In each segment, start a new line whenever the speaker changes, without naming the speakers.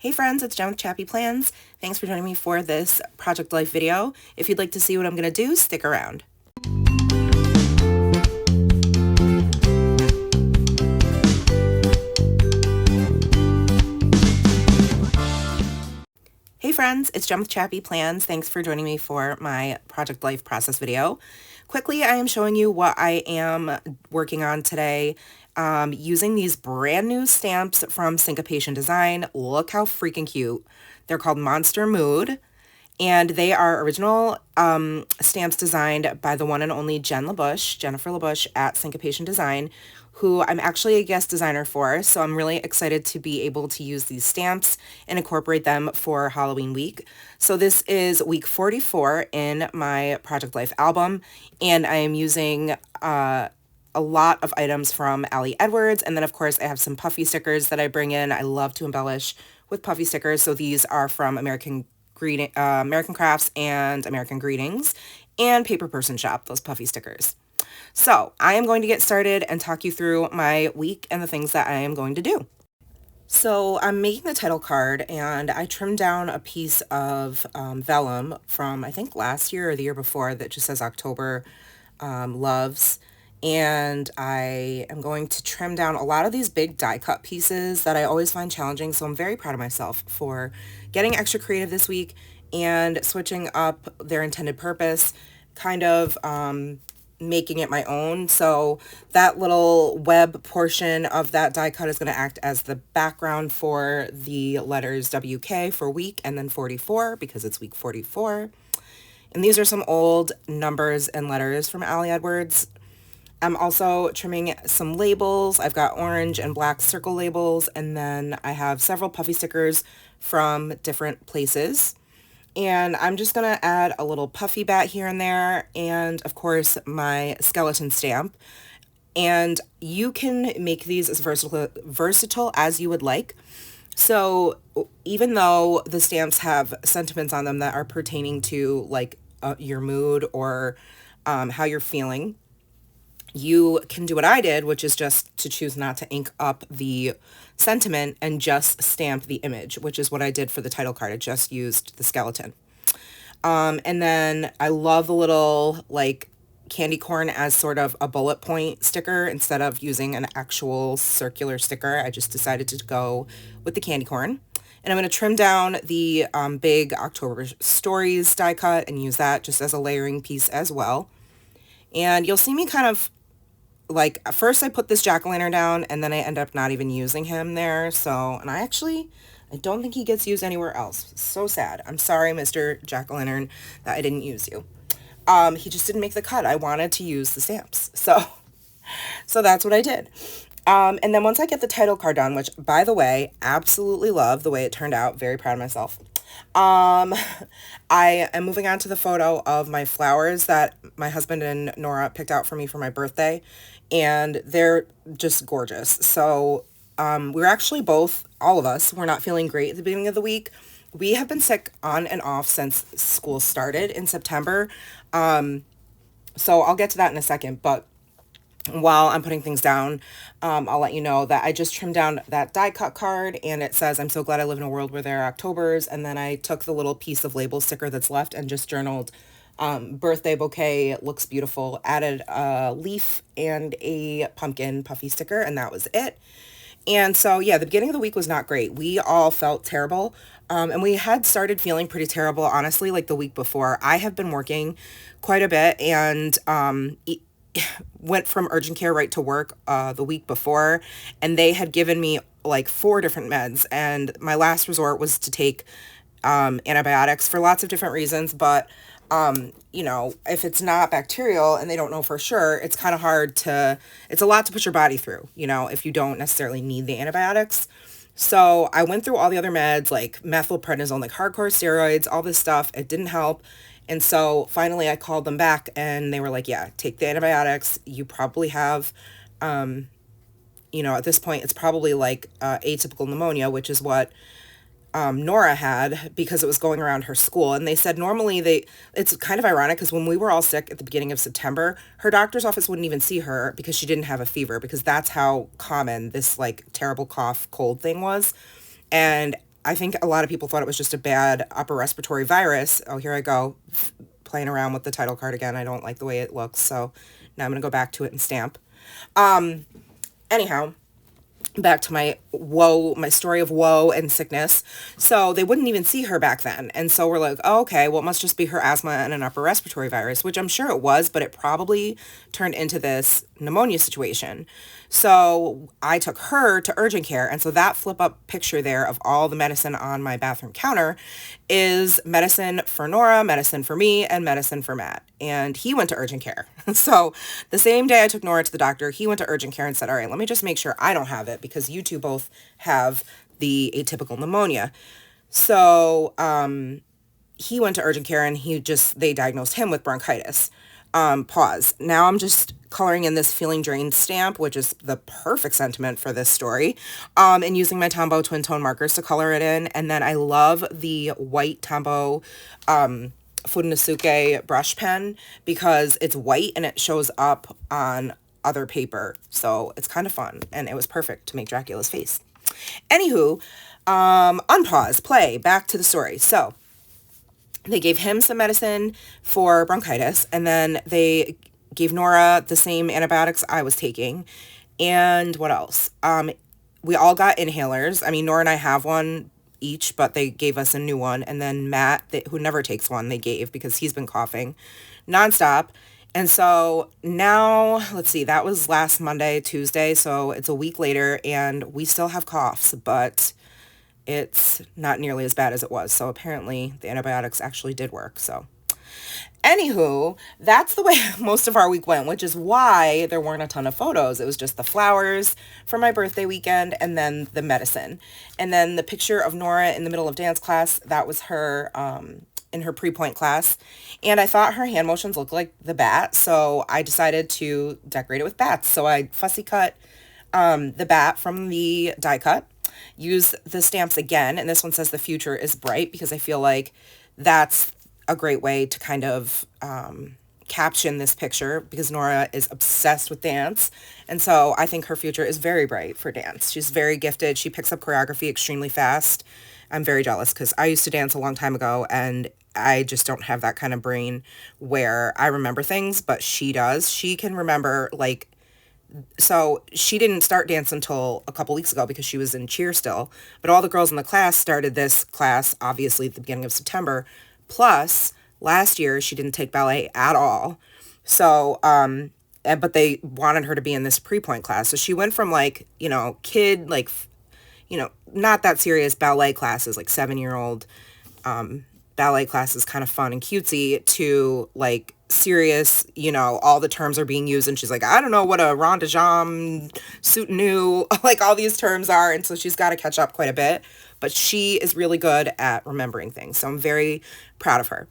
Hey friends, it's Jen with ChappyPlans. Thanks for joining me for this Project Life video. If you'd like to see what I'm going to do, stick around. Hey friends, it's Jen with ChappyPlans. Thanks for joining me for my Project Life process video. Quickly, I am showing you what I am working on today using these brand new stamps from Syncopation Design. Look how freaking cute. They're called Monster Mood, and they are original stamps designed by the one and only Jennifer Labush at Syncopation Design, who I'm actually a guest designer for, so I'm really excited to be able to use these stamps and incorporate them for Halloween week. So this is week 44 in my Project Life album, and I am using a lot of items from Ali Edwards, and then of course I have some puffy stickers that I bring in. I love to embellish with puffy stickers, so these are from American Crafts and American Greetings and Paper Person Shop, those puffy stickers. So I am going to get started and talk you through my week and the things that I am going to do. So I'm making the title card, and I trimmed down a piece of vellum from I think last year or the year before that just says October Loves. And I am going to trim down a lot of these big die cut pieces that I always find challenging. So I'm very proud of myself for getting extra creative this week and switching up their intended purpose, kind of making it my own. So that little web portion of that die cut is going to act as the background for the letters WK for week and then 44 because it's week 44. And these are some old numbers and letters from Ali Edwards. I'm also trimming some labels. I've got orange and black circle labels, and then I have several puffy stickers from different places. And I'm just going to add a little puffy bat here and there, and of course my skeleton stamp. And you can make these as versatile as you would like. So even though the stamps have sentiments on them that are pertaining to like your mood or how you're feeling, you can do what I did, which is just to choose not to ink up the sentiment and just stamp the image, which is what I did for the title card. I just used the skeleton. And then I love the little like candy corn as sort of a bullet point sticker instead of using an actual circular sticker. I just decided to go with the candy corn. And I'm going to trim down the big October Stories die cut and use that just as a layering piece as well. And you'll see me kind of like, at first I put this jack-o'-lantern down and then I end up not even using him there. So, and I don't think he gets used anywhere else. So sad. I'm sorry, Mr. Jack-o'-lantern, that I didn't use you. He just didn't make the cut. I wanted to use the stamps. So that's what I did. And then once I get the title card done, which by the way, absolutely love the way it turned out. Very proud of myself. I am moving on to the photo of my flowers that my husband and Nora picked out for me for my birthday, and they're just gorgeous. So we're actually all of us, we're not feeling great at the beginning of the week. We have been sick on and off since school started in September. So I'll get to that in a second, but while I'm putting things down, I'll let you know that I just trimmed down that die cut card, and it says, "I'm so glad I live in a world where there are Octobers." And then I took the little piece of label sticker that's left and just journaled, birthday bouquet, looks beautiful, added a leaf and a pumpkin puffy sticker, and that was it. And so, yeah, the beginning of the week was not great. We all felt terrible. And we had started feeling pretty terrible, honestly, like the week before. I have been working quite a bit and went from urgent care right to work the week before, and they had given me like 4 different meds, and my last resort was to take antibiotics for lots of different reasons. But you know, if it's not bacterial and they don't know for sure, it's kind of it's a lot to put your body through, you know, if you don't necessarily need the antibiotics. So I went through all the other meds like methylprednisone, like hardcore steroids, all this stuff. It didn't help. And so finally I called them back and they were like, yeah, take the antibiotics. You probably have, you know, at this point, it's probably like atypical pneumonia, which is what Nora had because it was going around her school. And they said normally it's kind of ironic because when we were all sick at the beginning of September, her doctor's office wouldn't even see her because she didn't have a fever, because that's how common this like terrible cough cold thing was. And I think a lot of people thought it was just a bad upper respiratory virus. Oh, here I go, playing around with the title card again. I don't like the way it looks, so now I'm going to go back to it and stamp. Anyhow, back to my story of woe and sickness. So they wouldn't even see her back then. And so we're like, oh, okay, well, it must just be her asthma and an upper respiratory virus, which I'm sure it was, but it probably turned into this pneumonia situation. So I took her to urgent care. And so that flip up picture there of all the medicine on my bathroom counter is medicine for Nora, medicine for me, and medicine for Matt. And he went to urgent care. So the same day I took Nora to the doctor, he went to urgent care and said, all right, let me just make sure I don't have it because you two both have the atypical pneumonia. So he went to urgent care and they diagnosed him with bronchitis. Pause. Now I'm just coloring in this feeling drained stamp, which is the perfect sentiment for this story, and using my Tombow twin tone markers to color it in. And then I love the white Tombow Furunosuke brush pen because it's white and it shows up on other paper. So it's kind of fun, and it was perfect to make Dracula's face. Anywho, unpause, play, back to the story. So they gave him some medicine for bronchitis, and then they gave Nora the same antibiotics I was taking. And what else? We all got inhalers. I mean, Nora and I have one each, but they gave us a new one. And then Matt, who never takes one, they gave because he's been coughing nonstop. And so now, let's see, that was last Monday, Tuesday. So it's a week later and we still have coughs, but it's not nearly as bad as it was. So apparently the antibiotics actually did work. So anywho, that's the way most of our week went, which is why there weren't a ton of photos. It was just the flowers for my birthday weekend and then the medicine. And then the picture of Nora in the middle of dance class, that was her in her pre-point class. And I thought her hand motions looked like the bat, so I decided to decorate it with bats. So I fussy cut the bat from the die cut, use the stamps again, and this one says the future is bright because I feel like that's a great way to kind of caption this picture because Nora is obsessed with dance, and so I think her future is very bright for dance. She's very gifted. She picks up choreography extremely fast. I'm very jealous because I used to dance a long time ago and I just don't have that kind of brain where I remember things, but she does. She can remember, like, so she didn't start dance until a couple weeks ago because she was in cheer still, but all the girls in the class started this class obviously at the beginning of September. Plus last year she didn't take ballet at all. So but they wanted her to be in this pre-point class. So she went from, like, you know, kid, like, you know, not that serious ballet classes, like 7-year-old ballet classes, kind of fun and cutesy, to like serious, you know, all the terms are being used and she's like, I don't know what a rond de jambe, soutenu, like all these terms are. And so she's got to catch up quite a bit, but she is really good at remembering things. So I'm very proud of her.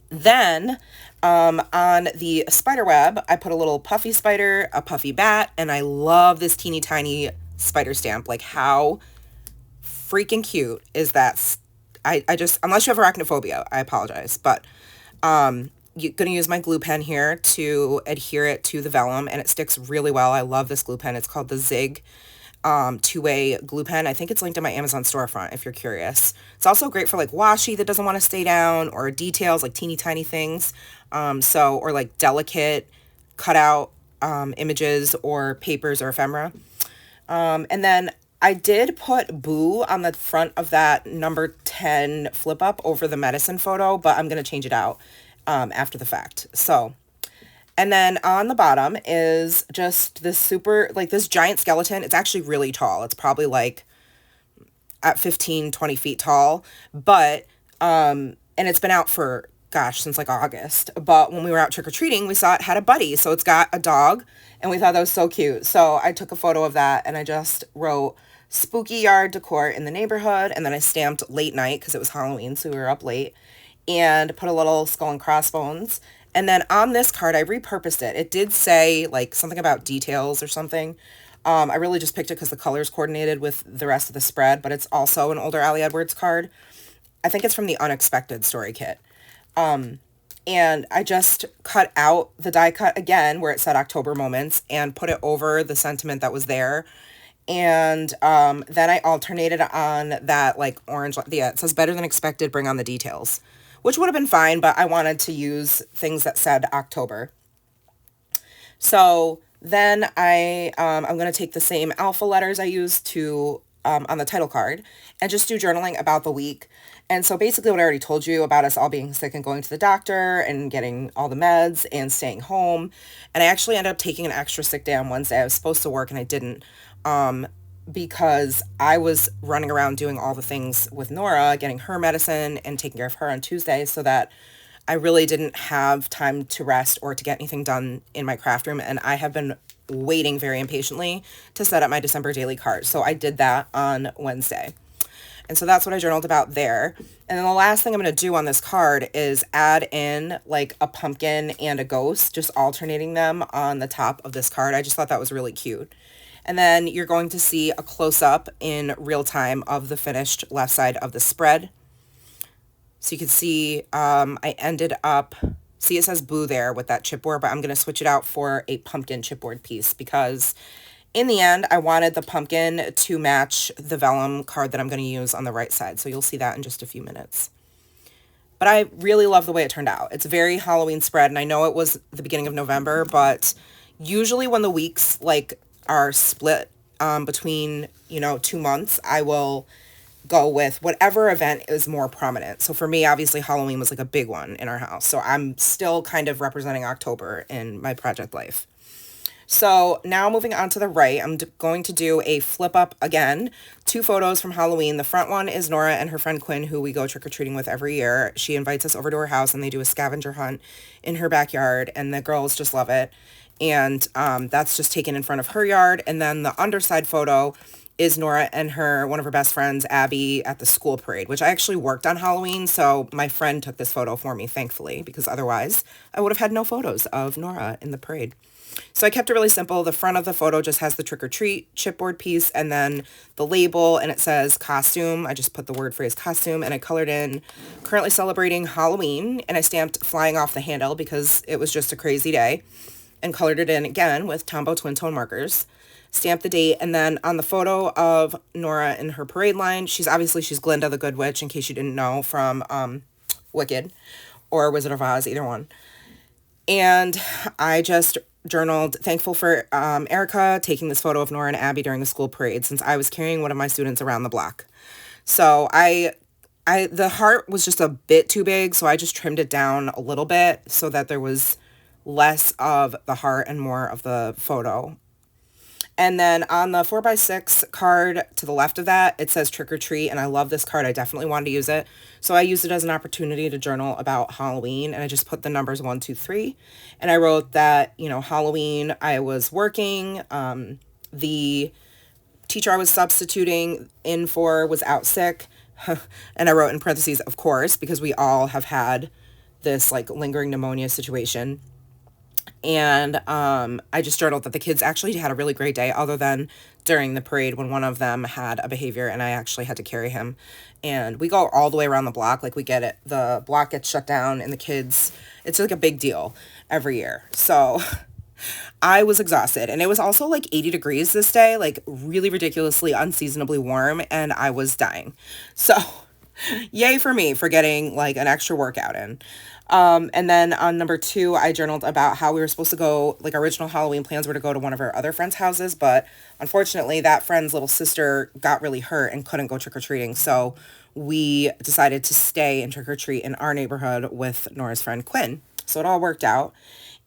Then on the spider web, I put a little puffy spider, a puffy bat, and I love this teeny tiny spider stamp. Like, how freaking cute is that? I just, unless you have arachnophobia, I apologize, but you're going to use my glue pen here to adhere it to the vellum, and it sticks really well. I love this glue pen. It's called the Zig two-way glue pen. I think it's linked in my Amazon storefront if you're curious. It's also great for like washi that doesn't want to stay down, or details like teeny tiny things, or like delicate cutout images or papers or ephemera. And then I did put Boo on the front of that number 10 flip up over the medicine photo, but I'm going to change it out after the fact. So, and then on the bottom is just this this giant skeleton. It's actually really tall. It's probably like at 15, 20 feet tall, but, and it's been out for, gosh, since like August. But when we were out trick-or-treating, we saw it had a buddy. So it's got a dog, and we thought that was so cute. So I took a photo of that, and I just wrote spooky yard decor in the neighborhood, and then I stamped late night because it was Halloween, so we were up late, and put a little skull and crossbones. And then on this card, I repurposed it. It did say like something about details or something. I really just picked it because the colors coordinated with the rest of the spread, but it's also an older Allie Edwards card. I think it's from the Unexpected story kit. And I just cut out the die cut again where it said October Moments and put it over the sentiment that was there. And then I alternated on that like orange, yeah, it says better than expected, bring on the details, which would have been fine, but I wanted to use things that said October. So then I'm going to take the same alpha letters I used to on the title card and just do journaling about the week. And so basically what I already told you about us all being sick and going to the doctor and getting all the meds and staying home. And I actually ended up taking an extra sick day on Wednesday. I was supposed to work and I didn't, because I was running around doing all the things with Nora, getting her medicine and taking care of her on Tuesday, so that I really didn't have time to rest or to get anything done in my craft room. And I have been waiting very impatiently to set up my December daily card. So I did that on Wednesday. And so that's what I journaled about there. And then the last thing I'm going to do on this card is add in like a pumpkin and a ghost, just alternating them on the top of this card. I just thought that was really cute. And then you're going to see a close-up in real time of the finished left side of the spread. So you can see I ended up, see it says boo there with that chipboard, but I'm going to switch it out for a pumpkin chipboard piece because in the end, I wanted the pumpkin to match the vellum card that I'm going to use on the right side. So you'll see that in just a few minutes. But I really love the way it turned out. It's a very Halloween spread, and I know it was the beginning of November, but usually when the weeks like are split between, 2 months, I will go with whatever event is more prominent. So for me, obviously Halloween was like a big one in our house. So I'm still kind of representing October in my project life. So now moving on to the right, I'm going to do a flip up again. 2 photos from Halloween. The front one is Nora and her friend Quinn, who we go trick-or-treating with every year. She invites us over to her house and they do a scavenger hunt in her backyard, and the girls just love it. And that's just taken in front of her yard. And then the underside photo is Nora and one of her best friends, Abby, at the school parade, which I actually worked on Halloween. So my friend took this photo for me, thankfully, because otherwise I would have had no photos of Nora in the parade. So I kept it really simple. The front of the photo just has the trick or treat chipboard piece and then the label, and it says costume. I just put the word phrase costume and I colored in currently celebrating Halloween, and I stamped flying off the handle because it was just a crazy day, and colored it in again with Tombow twin tone markers. Stamp the date, and then on the photo of Nora in her parade line, she's Glinda the Good Witch, in case you didn't know, from Wicked or Wizard of Oz, either one. And I just journaled, thankful for Erica taking this photo of Nora and Abby during the school parade, since I was carrying one of my students around the block. So the heart was just a bit too big, so I just trimmed it down a little bit so that there was less of the heart and more of the photo. And then on the 4x6 card to the left of that, it says trick or treat, and I love this card. I definitely wanted to use it. So I used it as an opportunity to journal about Halloween, and I just put the numbers 1, 2, 3. And I wrote that, Halloween, I was working. The teacher I was substituting in for was out sick. And I wrote in parentheses, of course, because we all have had this like lingering pneumonia situation. And I just journaled that the kids actually had a really great day, other than during the parade when one of them had a behavior and I actually had to carry him. And we go all the way around the block. Like, we get it. The block gets shut down and the kids, it's like a big deal every year. So I was exhausted. And it was also like 80 degrees this day, like really ridiculously unseasonably warm, and I was dying. So yay for me for getting like an extra workout in. And then on number 2, I journaled about how we were supposed to go, like, our original Halloween plans were to go to one of our other friends' houses, but unfortunately that friend's little sister got really hurt and couldn't go trick-or-treating, so we decided to stay and trick-or-treat in our neighborhood with Nora's friend Quinn. So it all worked out,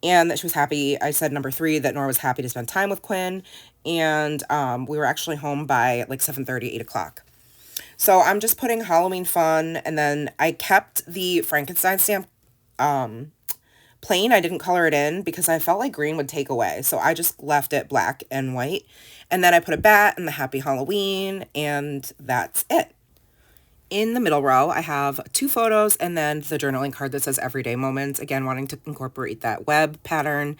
and that she was happy. I said number 3, that Nora was happy to spend time with Quinn, and we were actually home by like 7:30, 8 o'clock. So I'm just putting Halloween fun, and then I kept the Frankenstein stamp plain. I didn't color it in because I felt like green would take away. So I just left it black and white. And then I put a bat and the Happy Halloween, and that's it. In the middle row, I have 2 photos and then the journaling card that says Everyday Moments. Again, wanting to incorporate that web pattern.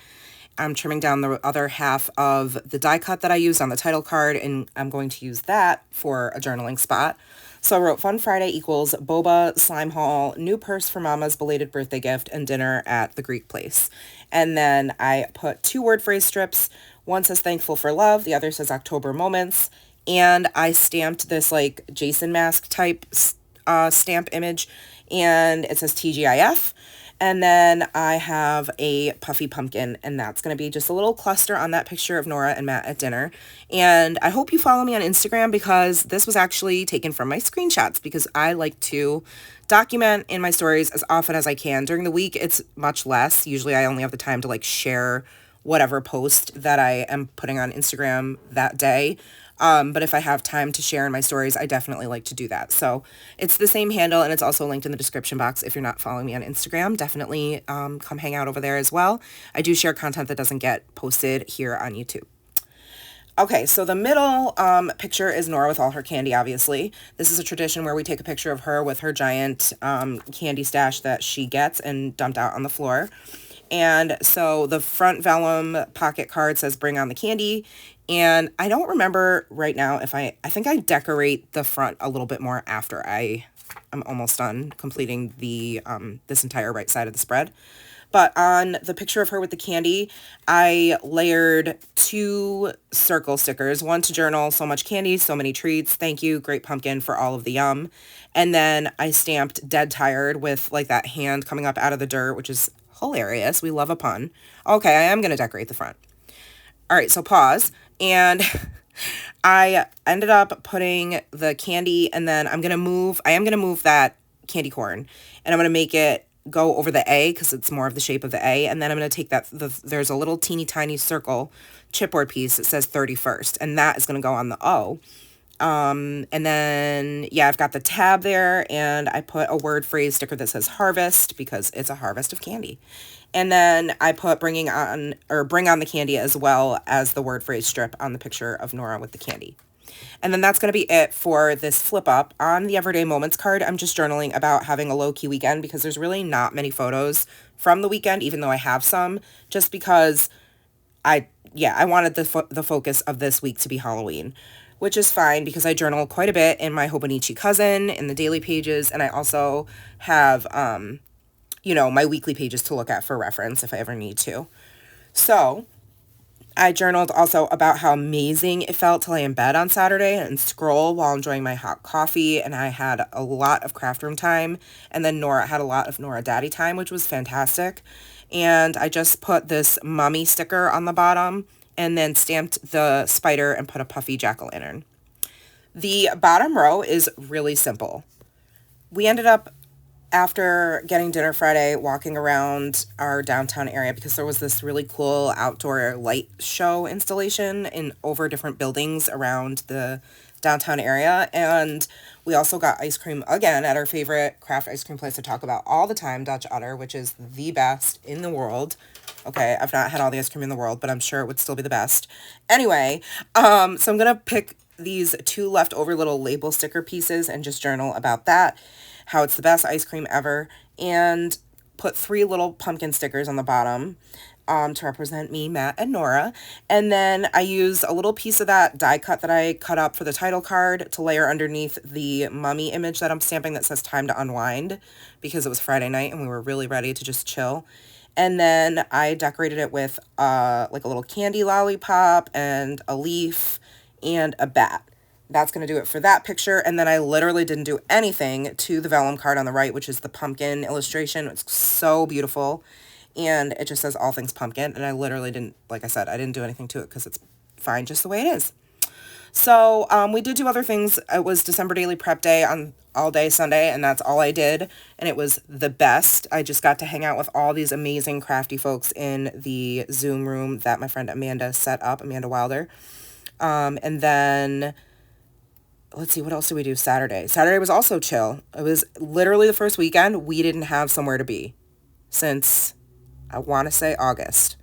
I'm trimming down the other half of the die cut that I used on the title card, and I'm going to use that for a journaling spot. So I wrote Fun Friday equals boba, slime haul, new purse for mama's belated birthday gift, and dinner at the Greek place. And then I put 2 word phrase strips, One says Thankful for Love, the other says October Moments, and I stamped this like Jason mask type stamp image, and it says TGIF. And then I have a puffy pumpkin, and that's going to be just a little cluster on that picture of Nora and Matt at dinner. And I hope you follow me on Instagram, because this was actually taken from my screenshots, because I like to document in my stories as often as I can. During the week, it's much less. Usually I only have the time to like share whatever post that I am putting on Instagram that day. But if I have time to share in my stories, I definitely like to do that. So it's the same handle, and it's also linked in the description box. If you're not following me on Instagram, definitely come hang out over there as well. I do share content that doesn't get posted here on YouTube. Okay, so the middle picture is Nora with all her candy, obviously. This is a tradition where we take a picture of her with her giant candy stash that she gets and dumped out on the floor. And so the front vellum pocket card says Bring on the Candy. And I don't remember right now if I think I decorate the front a little bit more after I'm almost done completing the this entire right side of the spread. But on the picture of her with the candy, I layered 2 circle stickers, one to journal, so much candy, so many treats, thank you, great pumpkin for all of the yum. And then I stamped Dead Tired with like that hand coming up out of the dirt, which is hilarious. We love a pun. Okay, I am going to decorate the front. All right, so pause. And I ended up putting the candy, and then I am going to move that candy corn, and I'm going to make it go over the A because it's more of the shape of the A. And then I'm going to take there's a little teeny tiny circle chipboard piece that says 31st, and that is going to go on the O. And then, yeah, I've got the tab there, and I put a word phrase sticker that says harvest because it's a harvest of candy. And then I put bring on the candy as well as the word phrase strip on the picture of Nora with the candy. And then that's going to be it for this flip up. On the Everyday Moments card, I'm just journaling about having a low-key weekend because there's really not many photos from the weekend, even though I have some, just because I wanted the focus of this week to be Halloween, which is fine because I journal quite a bit in my Hobonichi cousin in the daily pages, and I also have, my weekly pages to look at for reference if I ever need to. So I journaled also about how amazing it felt to lay in bed on Saturday and scroll while enjoying my hot coffee, and I had a lot of craft room time, and then Nora had a lot of Nora Daddy time, which was fantastic. And I just put this mummy sticker on the bottom and then stamped the spider and put a puffy jack-o'-lantern. The bottom row is really simple. We ended up, after getting dinner Friday, walking around our downtown area because there was this really cool outdoor light show installation in over different buildings around the downtown area. And we also got ice cream again at our favorite craft ice cream place to talk about all the time, Dutch Udder, which is the best in the world. Okay, I've not had all the ice cream in the world, but I'm sure it would still be the best. Anyway, so I'm going to pick these 2 leftover little label sticker pieces and just journal about that, how it's the best ice cream ever, and put 3 little pumpkin stickers on the bottom to represent me, Matt, and Nora. And then I used a little piece of that die cut that I cut up for the title card to layer underneath the mummy image that I'm stamping that says Time to Unwind, because it was Friday night and we were really ready to just chill. And then I decorated it with like a little candy lollipop and a leaf and a bat. That's going to do it for that picture. And then I literally didn't do anything to the vellum card on the right, which is the pumpkin illustration. It's so beautiful. And it just says all things pumpkin. And I literally didn't, like I said, I didn't do anything to it because it's fine just the way it is. So we did do other things. It was December Daily Prep Day on all day Sunday, and that's all I did. And it was the best. I just got to hang out with all these amazing crafty folks in the Zoom room that my friend Amanda set up, Amanda Wilder. And then let's see, what else did we do Saturday? Saturday was also chill. It was literally the first weekend we didn't have somewhere to be since, I want to say, August.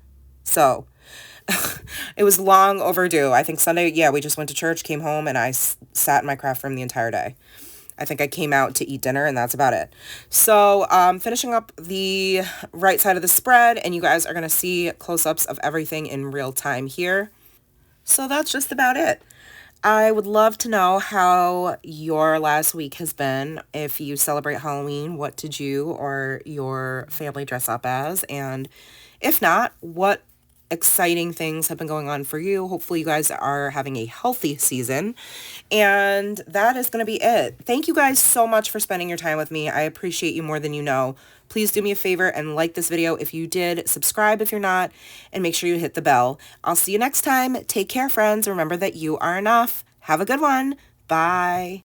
So it was long overdue. I think Sunday, yeah, we just went to church, came home, and I sat in my craft room the entire day. I think I came out to eat dinner, and that's about it. So finishing up the right side of the spread, and you guys are going to see close-ups of everything in real time here. So that's just about it. I would love to know how your last week has been. If you celebrate Halloween, what did you or your family dress up as? And if not, what exciting things have been going on for you. Hopefully you guys are having a healthy season. And that is going to be it. Thank you guys so much for spending your time with me. I appreciate you more than you know. Please do me a favor and like this video if you did, subscribe if you're not, and make sure you hit the bell. I'll see you next time. Take care, friends. Remember that you are enough. Have a good one. Bye.